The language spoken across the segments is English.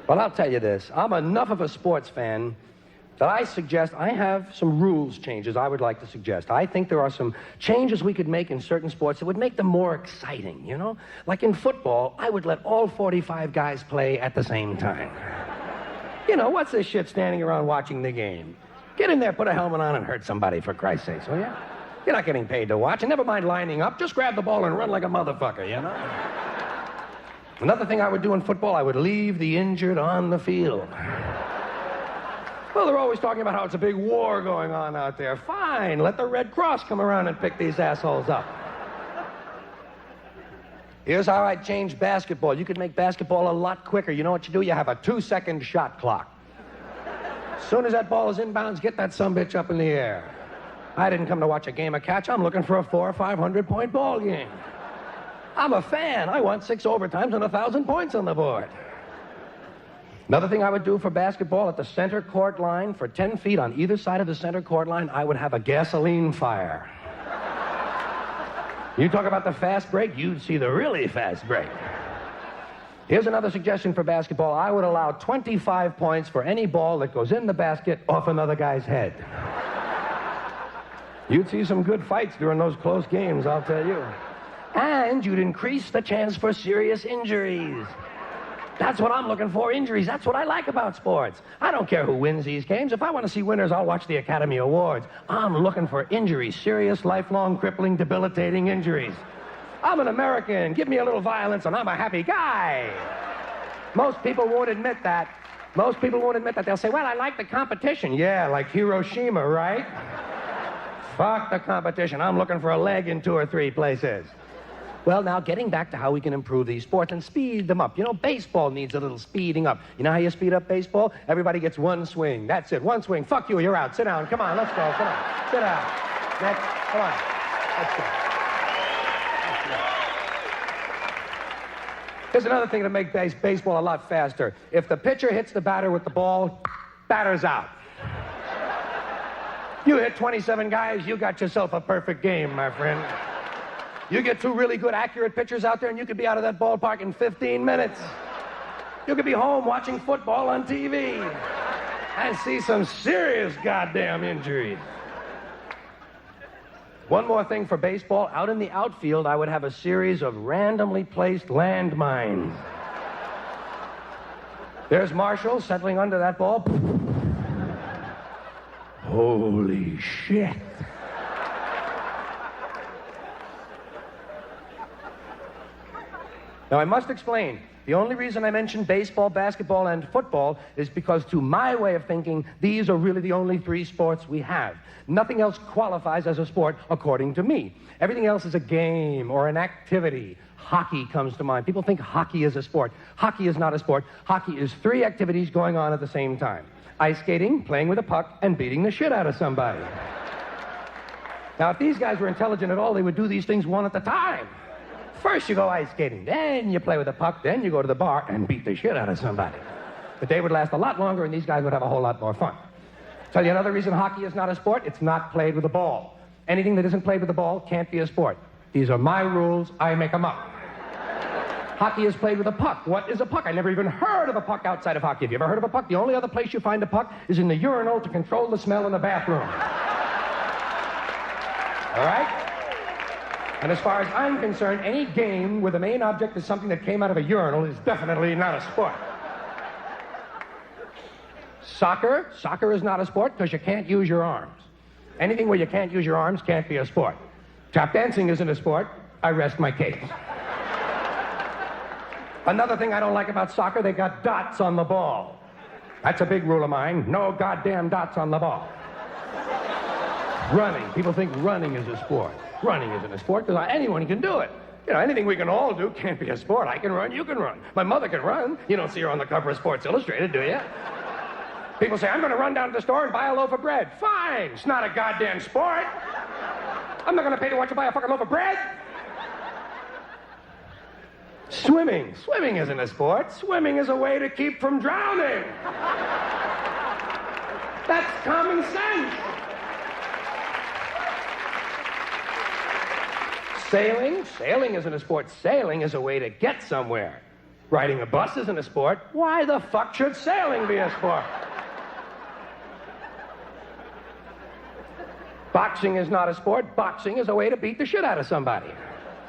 Well, I'll tell you this. I'm enough of a sports fan that I have some rules changes I would like to suggest. I think there are some changes we could make in certain sports that would make them more exciting, you know? Like in football, I would let all 45 guys play at the same time. You know, what's this shit standing around watching the game? Get in there, put a helmet on, and hurt somebody, for Christ's sake, will you? You're not getting paid to watch, and never mind lining up. Just grab the ball and run like a motherfucker, you know? Another thing I would do in football, I would leave the injured on the field. Well, they're always talking about how it's a big war going on out there. Fine, let the Red Cross come around and pick these assholes up. Here's how I'd change basketball. You could make basketball a lot quicker. You know what you do? You have a 2-second shot clock. As soon as that ball is inbounds, get that sumbitch up in the air. I didn't come to watch a game of catch. I'm looking for a 400 or 500 point ball game. I'm a fan. I want 6 overtimes and 1,000 points on the board. Another thing I would do for basketball, at the center court line, for 10 feet on either side of the center court line, I would have a gasoline fire. You talk about the fast break, you'd see the really fast break. Here's another suggestion for basketball. I would allow 25 points for any ball that goes in the basket off another guy's head. You'd see some good fights during those close games, I'll tell you. And you'd increase the chance for serious injuries. That's what I'm looking for, injuries. That's what I like about sports. I don't care who wins these games. If I want to see winners, I'll watch the Academy Awards. I'm looking for injuries, serious, lifelong, crippling, debilitating injuries. I'm an American. Give me a little violence and I'm a happy guy. Most people won't admit that. Most people won't admit that. They'll say, well, I like the competition. Yeah, like Hiroshima, right? Fuck the competition. I'm looking for a leg in 2 or 3 places. Well, now, getting back to how we can improve these sports and speed them up. You know, baseball needs a little speeding up. You know how you speed up baseball? Everybody gets 1 swing. That's it, 1 swing. Fuck you, you're out. Sit down. Come on, let's go. Come on. Sit down. Next. Come on. Let's go. Here's another thing to make baseball a lot faster. If the pitcher hits the batter with the ball, batter's out. You hit 27 guys, you got yourself a perfect game, my friend. You get 2 really good, accurate pitchers out there, and you could be out of that ballpark in 15 minutes. You could be home watching football on TV and see some serious goddamn injuries. One more thing for baseball. Out in the outfield, I would have a series of randomly placed landmines. There's Marshall settling under that ball. Holy shit. Now, I must explain, the only reason I mentioned baseball, basketball, and football is because, to my way of thinking, these are really the only 3 sports we have. Nothing else qualifies as a sport, according to me. Everything else is a game or an activity. Hockey comes to mind. People think hockey is a sport. Hockey is not a sport. Hockey is 3 activities going on at the same time. Ice skating, playing with a puck, and beating the shit out of somebody. Now, if these guys were intelligent at all, they would do these things one at a time. First you go ice skating, then you play with a puck, then you go to the bar and beat the shit out of somebody. The day would last a lot longer and these guys would have a whole lot more fun. Tell you another reason hockey is not a sport, it's not played with a ball. Anything that isn't played with a ball can't be a sport. These are my rules, I make them up. Hockey is played with a puck. What is a puck? I never even heard of a puck outside of hockey. Have you ever heard of a puck? The only other place you find a puck is in the urinal to control the smell in the bathroom. All right? And as far as I'm concerned, any game where the main object is something that came out of a urinal is definitely not a sport. Soccer is not a sport because you can't use your arms. Anything where you can't use your arms can't be a sport. Tap dancing isn't a sport. I rest my case. Another thing I don't like about soccer, they got dots on the ball. That's a big rule of mine. No goddamn dots on the ball. Running. People think running is a sport. Running isn't a sport because anyone can do it. You know, anything we can all do can't be a sport. I can run, you can run. My mother can run. You don't see her on the cover of Sports Illustrated, do you? People say, I'm going to run down to the store and buy a loaf of bread. Fine. It's not a goddamn sport. I'm not going to pay to watch you buy a fucking loaf of bread. Swimming. Swimming isn't a sport. Swimming is a way to keep from drowning. That's common sense. Sailing isn't a sport. Sailing is a way to get somewhere. Riding a bus isn't a sport. Why the fuck should sailing be a sport? Boxing is not a sport. Boxing is a way to beat the shit out of somebody.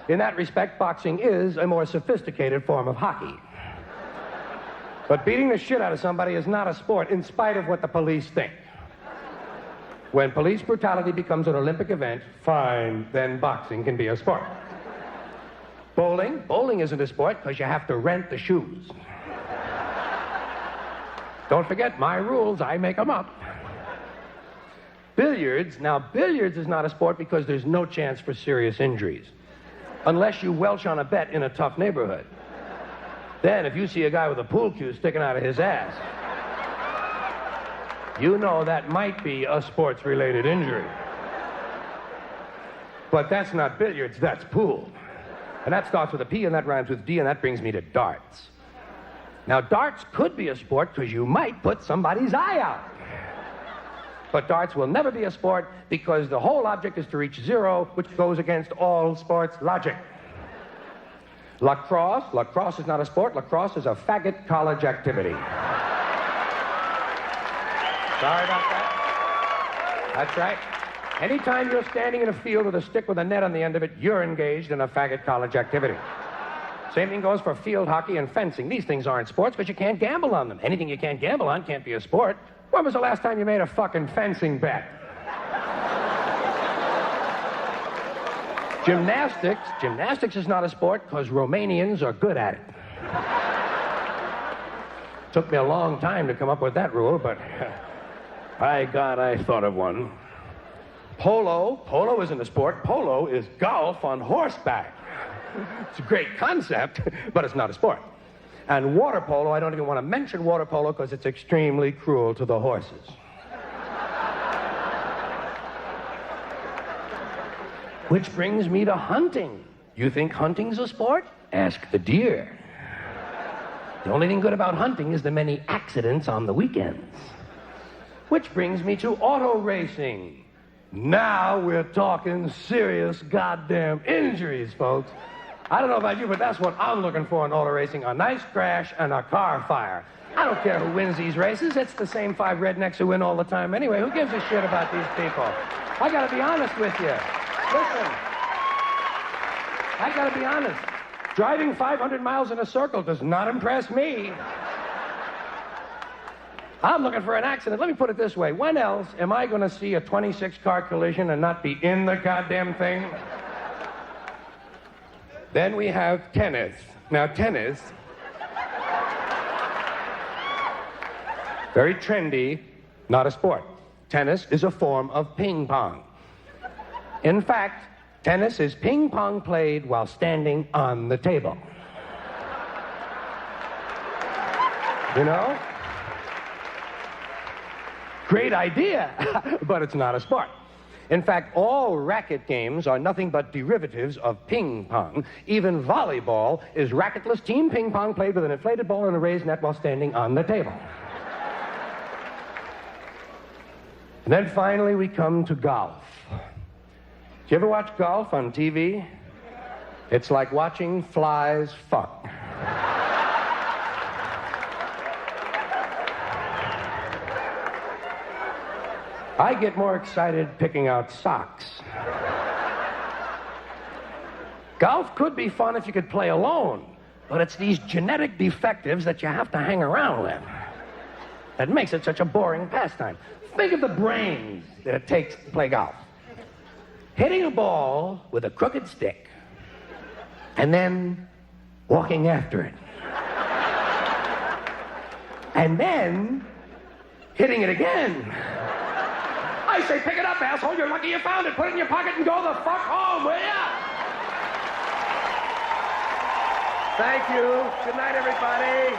In that respect, boxing is a more sophisticated form of hockey. But beating the shit out of somebody is not a sport, in spite of what the police think. When police brutality becomes an Olympic event, fine, then boxing can be a sport. Bowling isn't a sport because you have to rent the shoes. Don't forget my rules, I make them up. Billiards is not a sport because there's no chance for serious injuries. Unless you welch on a bet in a tough neighborhood. Then, if you see a guy with a pool cue sticking out of his ass, you know that might be a sports-related injury. But that's not billiards, that's pool. And that starts with a P and that rhymes with D, and that brings me to darts. Now, darts could be a sport because you might put somebody's eye out. But darts will never be a sport because the whole object is to reach zero, which goes against all sports logic. Lacrosse is not a sport. Lacrosse is a faggot college activity. Sorry about that. That's right. Anytime you're standing in a field with a stick with a net on the end of it, you're engaged in a faggot college activity. Same thing goes for field hockey and fencing. These things aren't sports because you can't gamble on them. Anything you can't gamble on can't be a sport. When was the last time you made a fucking fencing bet? Gymnastics is not a sport because Romanians are good at it. Took me a long time to come up with that rule, but by God, I thought of one. Polo isn't a sport. Polo is golf on horseback. It's a great concept, but it's not a sport. And water polo, I don't even want to mention water polo because it's extremely cruel to the horses. Which brings me to hunting. You think hunting's a sport? Ask the deer. The only thing good about hunting is the many accidents on the weekends. Which brings me to auto racing. Now we're talking serious goddamn injuries, folks. I don't know about you, but that's what I'm looking for in auto racing. A nice crash and a car fire. I don't care who wins these races. It's the same 5 rednecks who win all the time anyway. Who gives a shit about these people? I gotta be honest with you. Listen. I gotta be honest. Driving 500 miles in a circle does not impress me. I'm looking for an accident. Let me put it this way. When else am I going to see a 26-car collision and not be in the goddamn thing? Then we have tennis. Now, tennis, very trendy, not a sport. Tennis is a form of ping pong. In fact, tennis is ping pong played while standing on the table. You know? Great idea, but it's not a sport. In fact, all racket games are nothing but derivatives of ping pong. Even volleyball is racketless team ping pong played with an inflated ball and a raised net while standing on the table. And then finally we come to golf. Do you ever watch golf on TV? It's like watching flies fuck. I get more excited picking out socks. Golf could be fun if you could play alone, but it's these genetic defectives that you have to hang around with that makes it such a boring pastime. Think of the brains that it takes to play golf. Hitting a ball with a crooked stick and then walking after it. And then hitting it again. I say, pick it up, asshole. You're lucky you found it. Put it in your pocket and go the fuck home, will ya? Thank you. Good night, everybody.